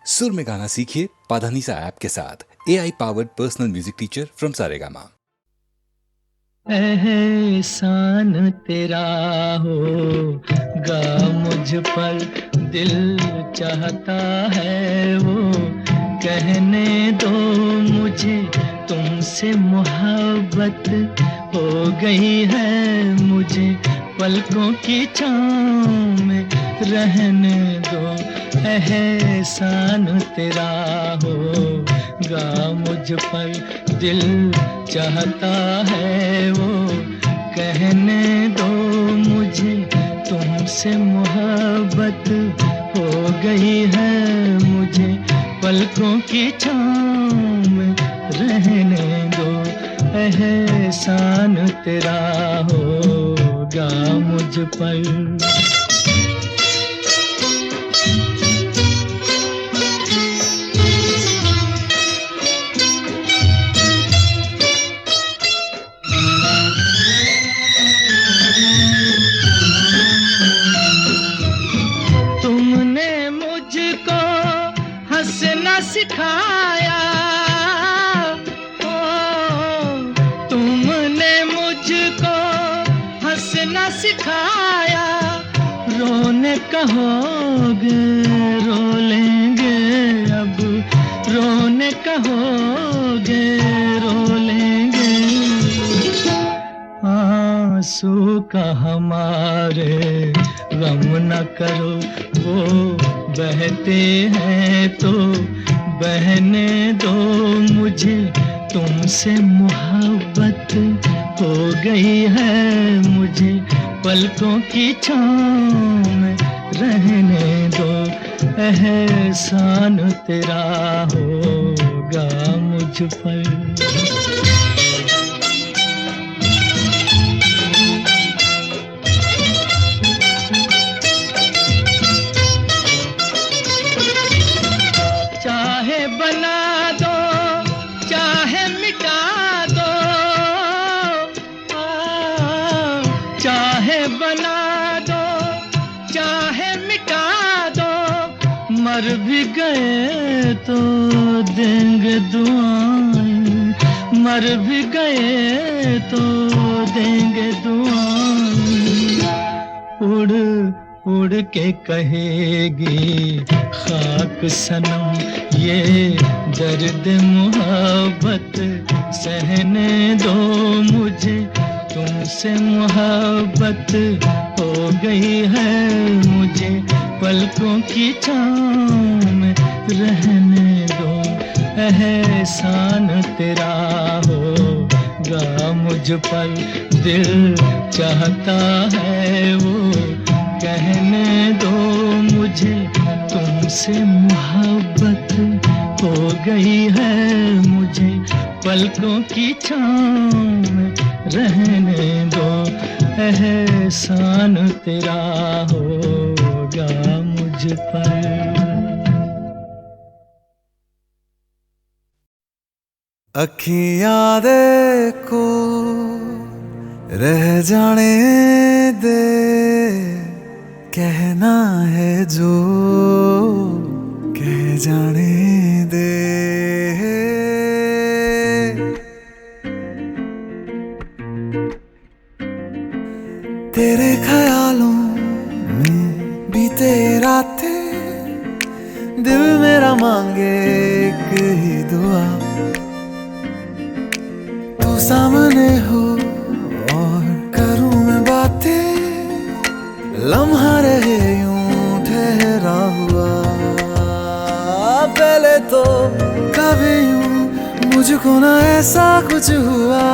सुर में गाना सीखिए पाधानीसा ऐप के साथ। AI powered personal music teacher from Saregama. एहसान तेरा होगा मुझ पर, दिल चाहता है वो कहने दो मुझे, तुमसे मोहब्बत हो गई है मुझे, पलकों की छाँव में रहने दो। एहसान तेरा होगा मुझ पर, दिल चाहता है वो कहने दो मुझे, तुमसे मोहब्बत हो गई है मुझे, पलकों की छाँव में रहने दो। एहसान तेरा होगा मुझ पर। तुमने मुझको हंसना सिखाया, तुमने मुझको हंसना सिखाया, रोने कहोगे रो लेंगे अब, रोने कहोगे रो लेंगे। आंसू का हमारे गम न करो, वो बहते हैं तो बहने दो मुझे, तुमसे मोहब्बत हो गई है मुझे, पलकों की छाँव में रहने दो। एहसान तेरा होगा मुझ पर। चाहे बना दो चाहे मिटा दो, चाहे बना दो चाहे मिटा दो, मर भी गए तो देंगे दुआएं, मर भी गए तो देंगे दुआएं। उड़ के कहेगी खाक सनम ये दर्द मोहब्बत सहने दो मुझे, तुमसे मोहब्बत हो गई है मुझे, पलकों की छाँव में रहने दो। एहसान तेरा होगा मुझ पर, दिल चाहता है वो कहने दो मुझे, तुमसे मोहब्बत हो गई है मुझे, पलकों की छाँव में रहने दो। एहसान तेरा होगा मुझ पर। अखियाँ देखो रह जाने दे, कहना है जो कह जाने दे। तेरे ख्यालों में बीते रातें, दिल मेरा मांगे एक ही दुआ, तू सामने हो और करूं मैं बातें, लम्हा रहे यूं ठहरा हुआ। पहले तो कभी यूं मुझको ना ऐसा कुछ हुआ,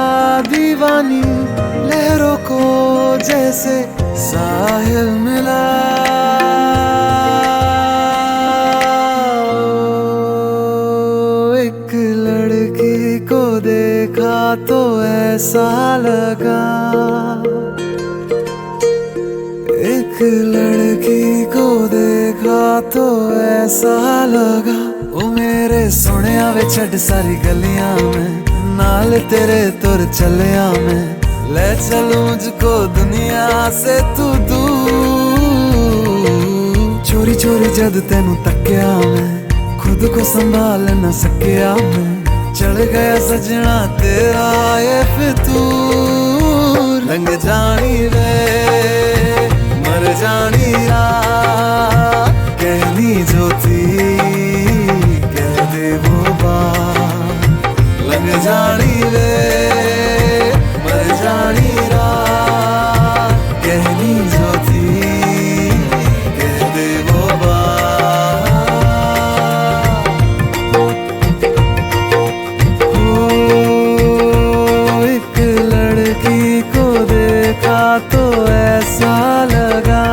दीवानी लहरों को जैसे साहिल मिला। एक लड़की को देखा तो ऐसा लगा, एक लड़की को देखा तो ऐसा लगा, ओ मेरे सोनिया वे छड़ सारी गलियां में, नाल तेरे तुर चलिया मैं, ले चलूं मुझको दुनिया से तू दूर। चोरी चोरी जद तेनू तक्या मैं, खुद को संभाल न सकिया मैं, चढ़ गया सजना तेरा ये फितूर। रंग जानी वे मर जानी रात, कहनी जो थी कह दे वो बात। लग जानी वे मर जानी रात, कहनी जो थी कह दे वो बात। एक लड़की को देखा तो ऐसा लगा,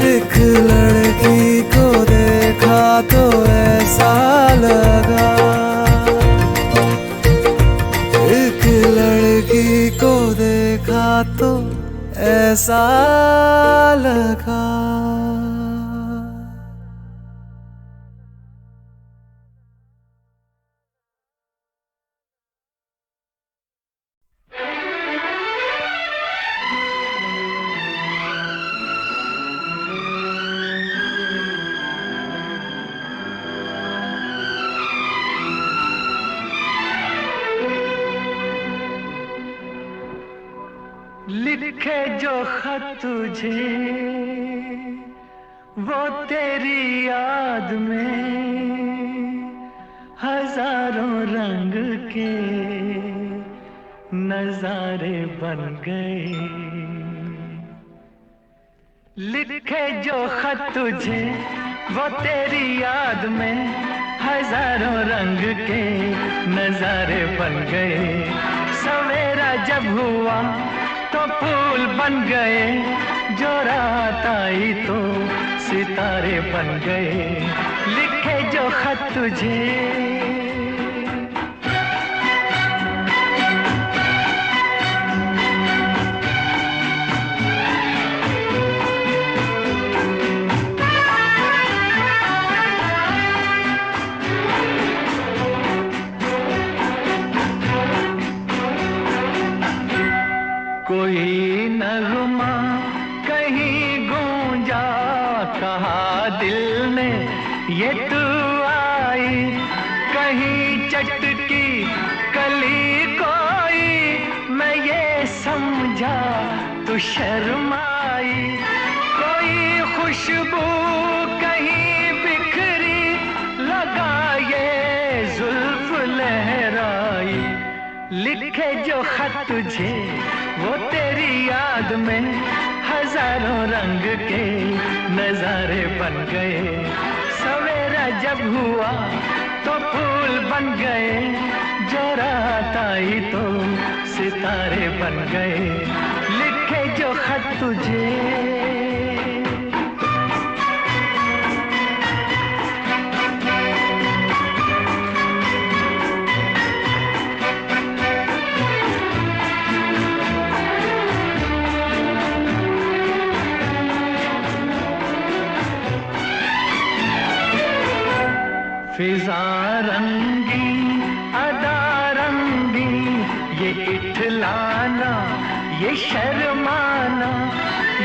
एक लड़की को देखा तो ऐसा लगा, एक लड़की को देखा तो ऐसा लगा। लिखे जो खत तुझे वो तेरी याद में हजारों रंग के नजारे बन गए। लिखे जो खत तुझे वो तेरी याद में हजारों रंग के नजारे बन गए। सवेरा जब हुआ तो फूल बन गए, जो रात आई तो सितारे बन गए। लिखे जो खत तुझे कोई नगमा कहीं गूंजा, कहा दिल ने ये तू आई। कहीं चटकी कली कोई, मैं ये समझा तू शर्माई। कोई खुशबू कहीं बिखरी, लगा ये जुल्फ लहराई। लिखे जो खत तुझे वो तेरी याद में हजारों रंग के नजारे बन गए। सवेरा जब हुआ तो फूल बन गए, जो रात आई तो सितारे बन गए। लिखे जो खत तुझे फिजा रंगी अदा रंगी, ये इठलाना ये शर्माना,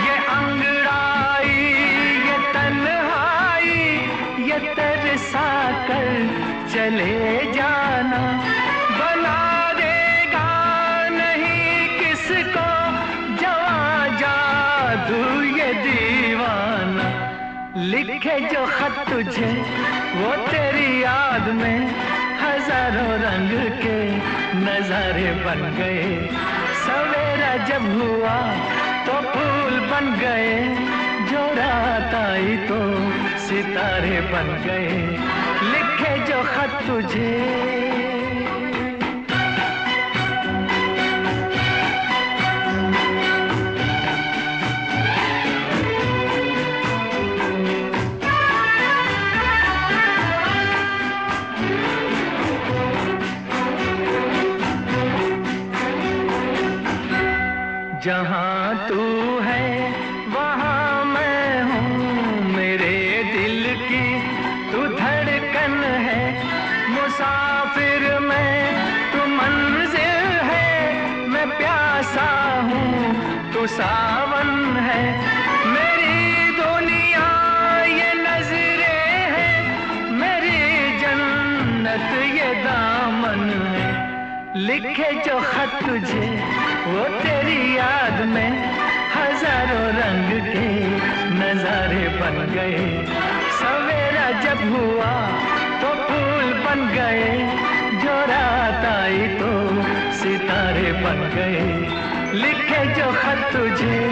ये अंगड़ाई ये तन्हाई, ये तरसा कर चले जाना। बना देगा नहीं किसको जवां जादू ये दीवाना। लिखे जो खत तुझे वो तेरी याद में हजारों रंग के नजारे बन गए। सवेरा जब हुआ तो फूल बन गए, जो रात आई तो सितारे बन गए। लिखे जो खत तुझे जहाँ तू है वहाँ मैं हूँ, मेरे दिल की तू धड़कन है। मुसाफिर मैं तू मंजिल है, मैं प्यासा हूँ तू सावन है। मेरी दुनिया ये नजर लिखे जो खत तुझे वो तेरी याद में हजारों रंग के नजारे बन गए। सवेरा जब हुआ तो फूल बन गए, जो रात आई तो सितारे बन गए। लिखे जो खत तुझे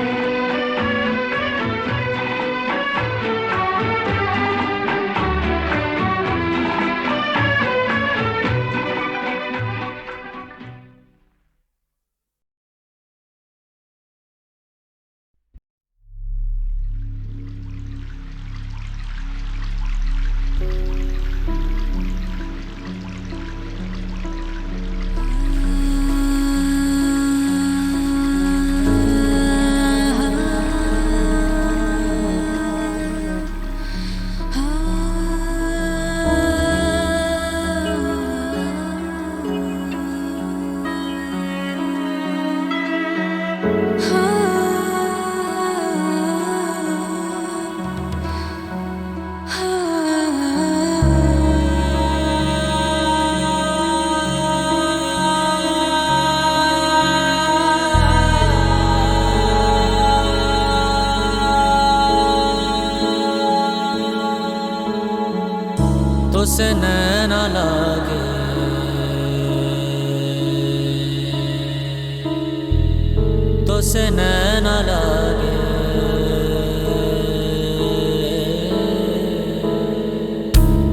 से नैना लागे, तो से नैना लागे,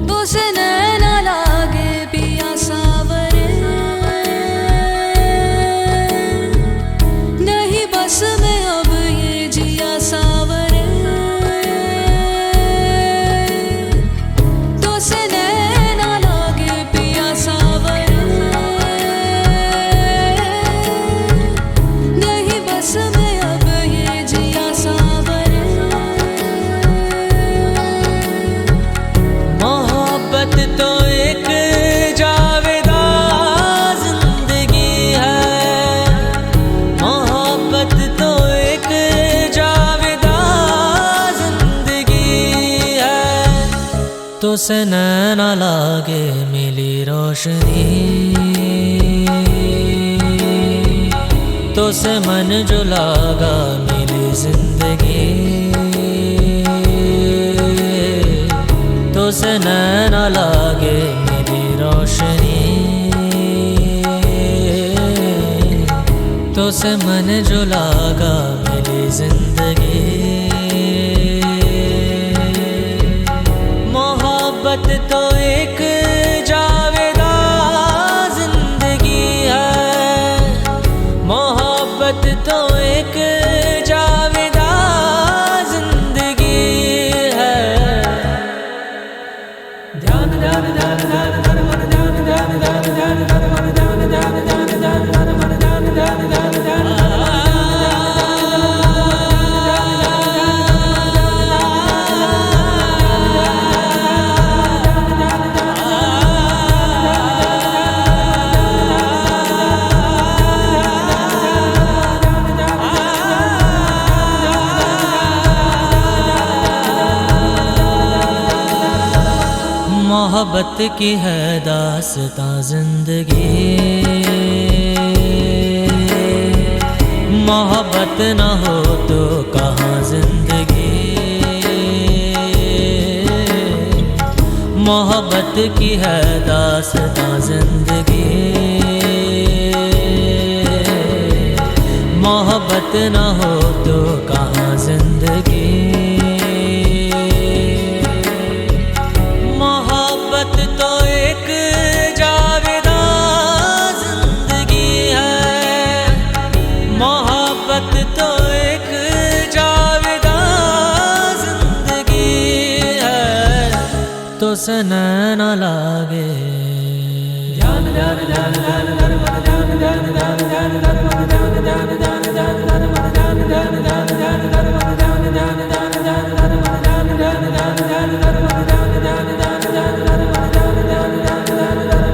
तो से नैना लागे पिया सावरे, नहीं बस में अब ये जिया सावरे। तो से नैना लागे मिली रोशनी, तो से मन जो लागा मिली जिंदगी, तो से नैना लागे मिली रोशनी, तो से मन जो लागा मिली जिंदगी। मोहब्बत तो एक जावेदा जिंदगी है, मोहब्बत तो एक जावेदा जिंदगी है। ध्यान ध्यान ध्यान ध्यान ध्यान मन ध्यान ध्यान ध्यान ध्यान ध्यान मन ध्यान ध्यान ध्यान ध्यान ध्यान मन ध्यान ध्यान ध्यान ध्यान मोहब्बत की है दास्तां जिंदगी, मोहब्बत न हो तो कहाँ जिंदगी। मोहब्बत की है दास्तां जिंदगी, मोहब्बत न हो तो कहाँ जिंदगी। तो एक जावेदा जिंदगी है, मोहब्बत तो एक जावेदा जिंदगी है। तो से नैना लागे ध्यान ध्यान ध्यान ध्यान ध्यान मन ध्यान ध्यान ध्यान ध्यान ध्यान मन ध्यान ध्यान ध्यान ध्यान ध्यान मन ध्यान ध्यान ध्यान ध्यान ध्यान मन ध्यान ध्यान ध्यान ध्यान ध्यान मन ध्यान ध्यान ध्यान ध्यान ध्यान मन ध्यान ध्यान ध्यान ध्यान ध्यान मन ध्यान ध्यान ध्यान ध्यान ध्यान।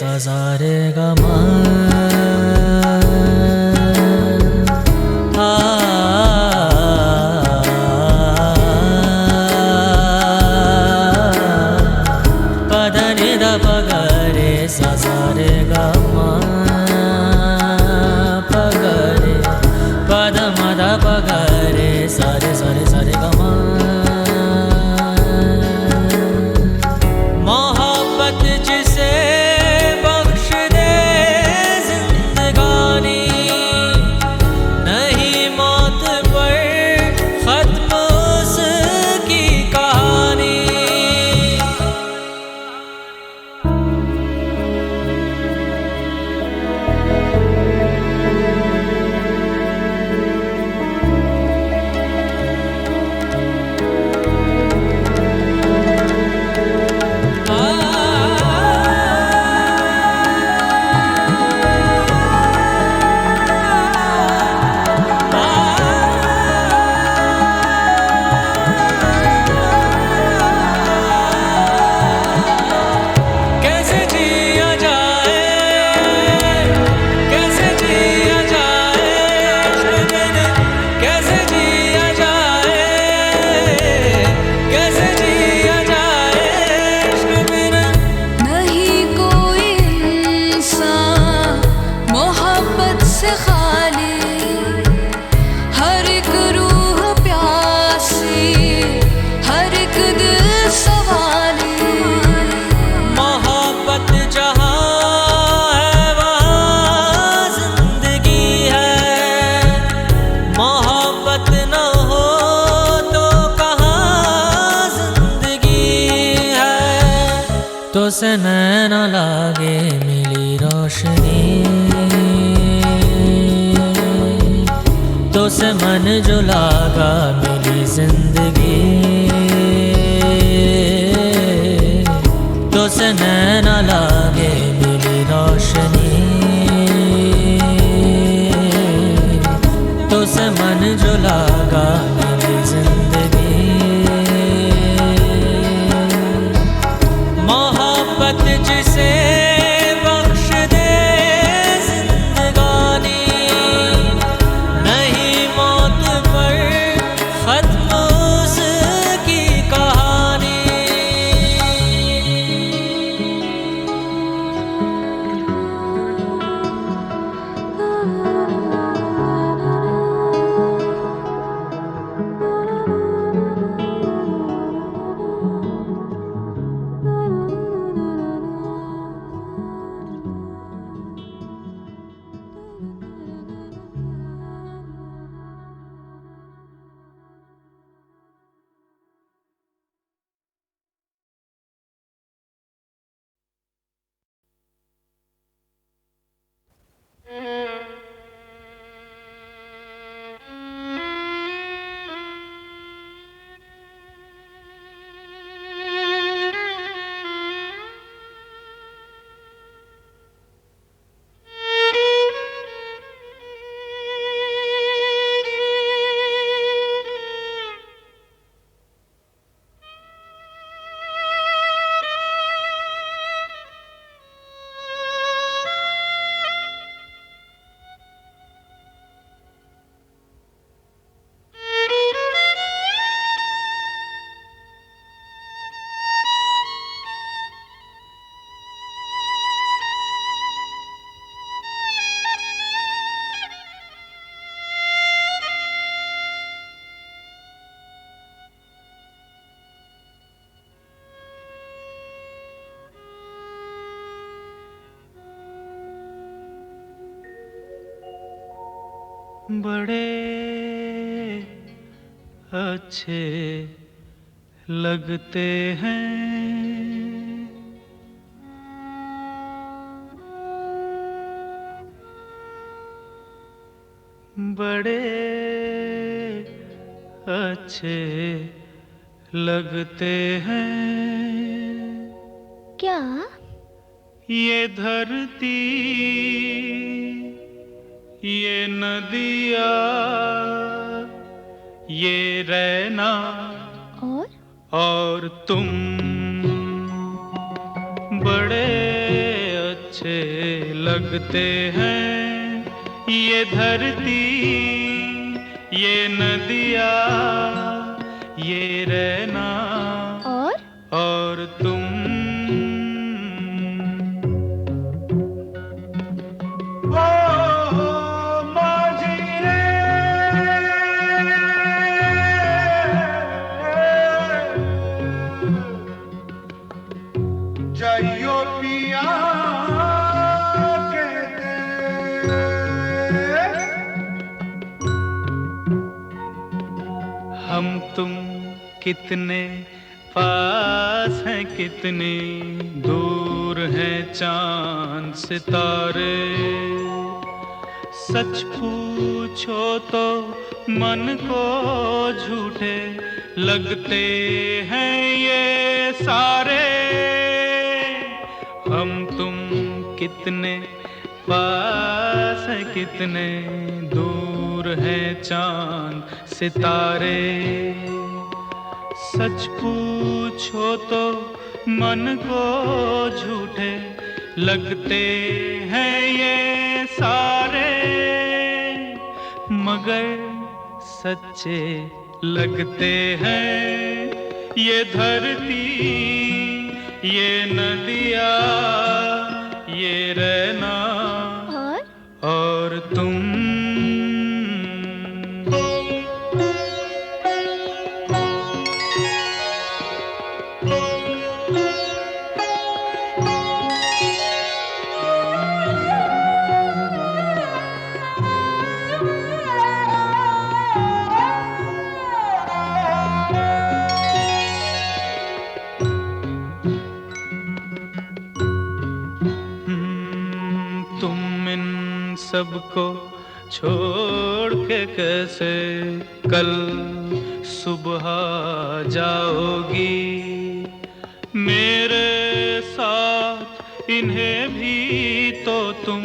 सा सा रे गा मा पद नि द प ग रे सा सा रे गा मा प ग रे पद म द प ग रे सा रे गा मा मोहब्बत जिसे बख्श दे जिंदगानी नहीं मौत पर खत्म उसकी कहानी कैसे जिया जाए कैसे जिया जाए कैसे जिया जाए कैसे जिया जाए नहीं कोई इंसान मोहब्बत से खाली हर एक रूह प्यासी हर एक दिल सवाली मोहब्बत जहाँ है वहाँ जिंदगी है मोहब्बत न हो तो कहाँ जिंदगी है तो से नैना लागे मिली रोशनी तो से मन जो लागा मिली जिंदगी तो से नैना लागे मिली रोशनी तो से मन जो लागा मिली जिंदगी मोहब्बत जिसे बख्श दे जिंदगानी नहीं मौत पर खत्म उसकी कहानी बड़े अच्छे लगते हैं बड़े अच्छे लगते हैं क्या? ये धरती ये नदिया ये रहना और तुम बड़े अच्छे लगते हैं ये धरती, ये नदिया, ये रहना और तुम। जाइयो पिया कहते, हम तुम कितने पास हैं, कितने दूर हैं चांद सितारे। सच पूछो तो मन को झूठे लगते हैं ये सारे। हम तुम कितने पास हैं, कितने दूर हैं चांद सितारे। सच पूछो तो मन को झूठे लगते हैं ये सारे, मगर सच्चे लगते हैं ये धरती, ये नदिया, ये रहना और तुम। सबको छोड़ के कैसे कल सुबह जाओगी, मेरे साथ इन्हें भी तो तुम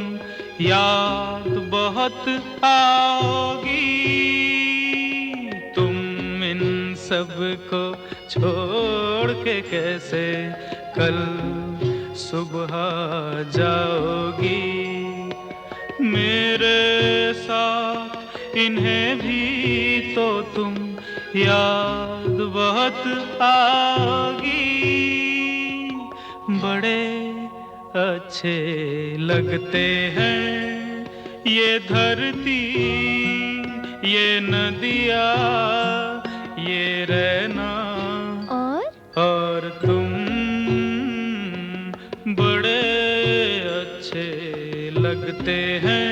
याद बहुत आओगी। तुम इन सबको छोड़ के कैसे कल सुबह जाओगी, मेरे साथ इन्हें भी तो तुम याद बहुत आओगी। बड़े अच्छे लगते हैं ये धरती, ये नदिया, ये रहना और तुम। बड़े अच्छे लगते हैं।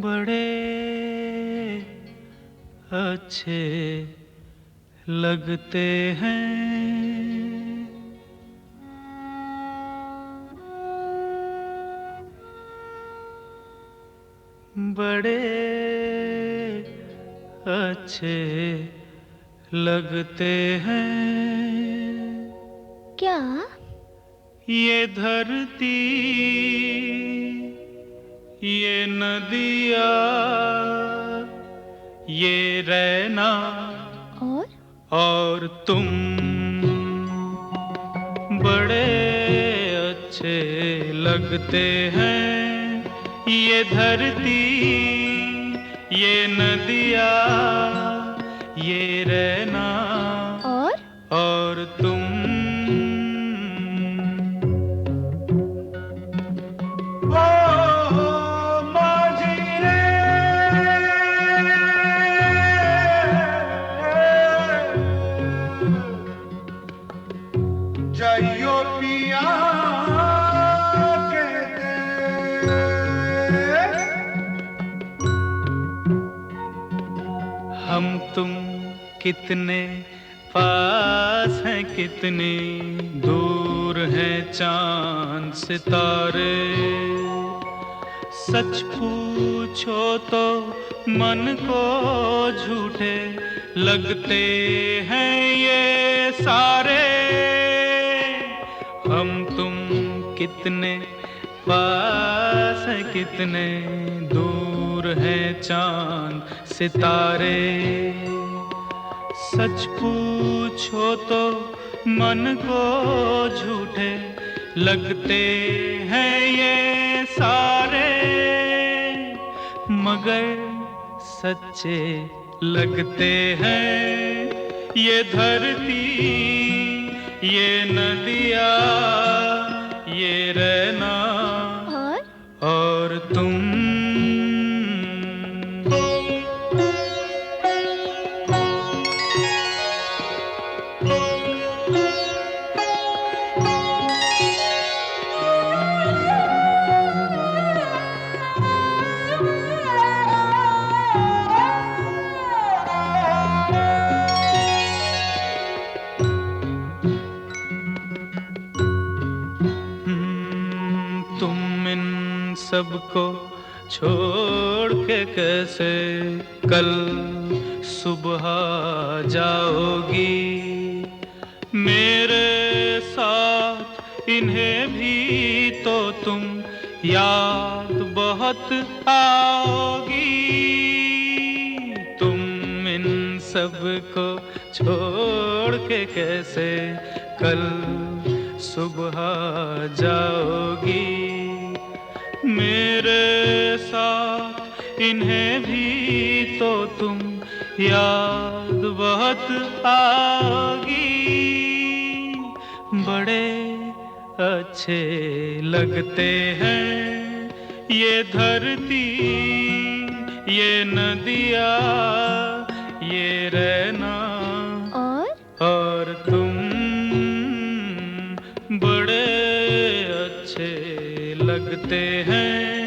बड़े अच्छे लगते हैं। बड़े अच्छे लगते हैं। क्या? ये धरती, ये नदिया, ये रहना और तुम बड़े अच्छे लगते हैं। ये धरती, ये नदिया, ये रहना और तुम। जाइयो पिया कहते, हम तुम कितने पास हैं, कितने दूर हैं चांद सितारे। सच पूछो तो मन को झूठे लगते हैं ये सारे। हम तुम कितने पास हैं, कितने दूर हैं चांद सितारे। सच पूछो तो मन को झूठे लगते हैं ये सारे, मगर सच्चे लगते हैं ये धरती, ये नदिया, ये रहना और तुम। तुम इन सबको छोड़ के कैसे कल सुबह जाओगी। मेरे साथ इन्हें भी तो तुम याद बहुत आओगी। तुम इन सबको छोड़ के कैसे कल सुबह जाओगी। मेरे साथ इन्हें भी तो तुम याद बहुत आओगी। बड़े अच्छे लगते हैं ये धरती, ये नदिया, ये रहना और तुम बड़े अच्छे लगते हैं।